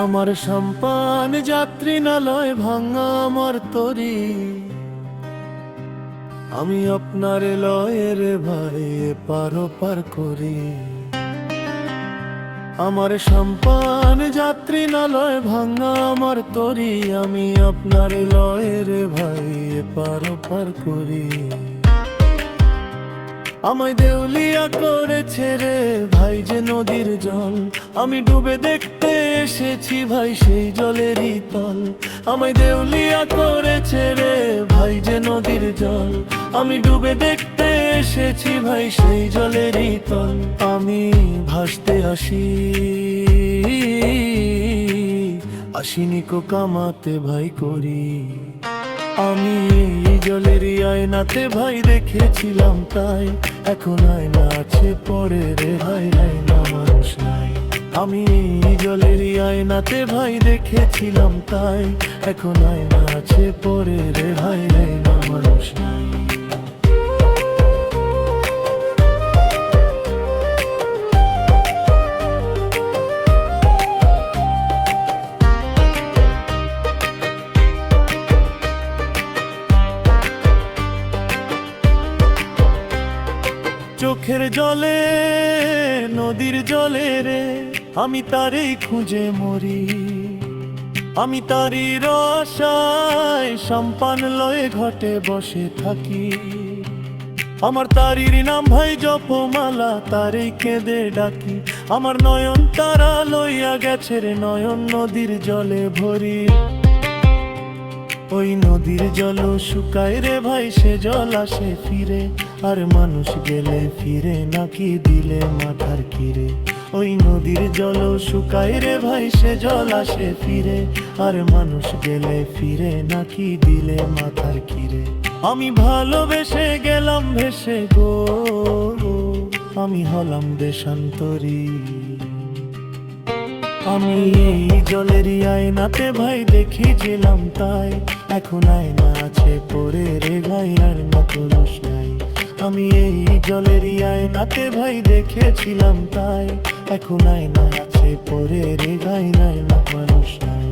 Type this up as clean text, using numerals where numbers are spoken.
আমার সম্পান যাত্রী নালয় ভাঙা আমার তরি, আমি আপনার লয়ের ভাই এপার ওপার করি। আমার সম্পান যাত্রী নালয় ভাঙা আমার তরি, আমি আপনার লয়ের ভাই এপার ওপার করি। আমায় দেউলিয়া করেছে রে ভাই যে নদীর জল, আমি ডুবে দেখতে এসেছি ভাই সেই জলেরই তল। আমায় দেউলিয়া করেছে রে ভাই যে নদীর জল, আমি ডুবে দেখতে এসেছি ভাই সেই জলেরই তল। আমি ভাসতে আসিনি কো কামাতে ভাই করি। আমি এই জলেরই আয়নাতে ভাই দেখেছিলাম তাই, এখন আয়না আছে পরে রে ভাই আয়না মানুষ নাই। আমি এই জলেরই আয়নাতে ভাই দেখেছিলাম তাই, এখন আয়না আছে পরে রে ভাই আয়না মানুষ নাই। চোখের জলে নদীর জলে রে আমি তারেই খুঁজে মরি, আমি তারই আশায় সম্পান লয়ে ঘটে বসে থাকি। আমার তারির নাম ভাই জপমালা, তারেই কেঁদে ডাকি। আমার নয়ন তারা লইয়া গেছে রে নয়ন নদীর জলে ভরি। ওই নদীর জল শুকায় রে ভাই সে জল আসে ফিরে, আর মানুষ গেলে ফিরে নাকি দিলে মাথার কিরে। ওই নদীর জল শুকায় রে ভাই সে জল আসে ফিরে, আর মানুষ গেলে ফিরে নাকি দিলে মাথার কিরে। আমি ভালোবেসে গেলাম ভেসে গো, আমি হলাম দেশান্তরী। আমি এই জলেরই আয়নাতে ভাই দেখেছিলাম তাই, এখন আয়না আছে পরে রে ভাই আর মানুষ নাই। আমি এই জলেরই আয়নাতে ভাই দেখেছিলাম তাই, এখন আয়না আছে পরে রে ভাই আর মানুষ নাই।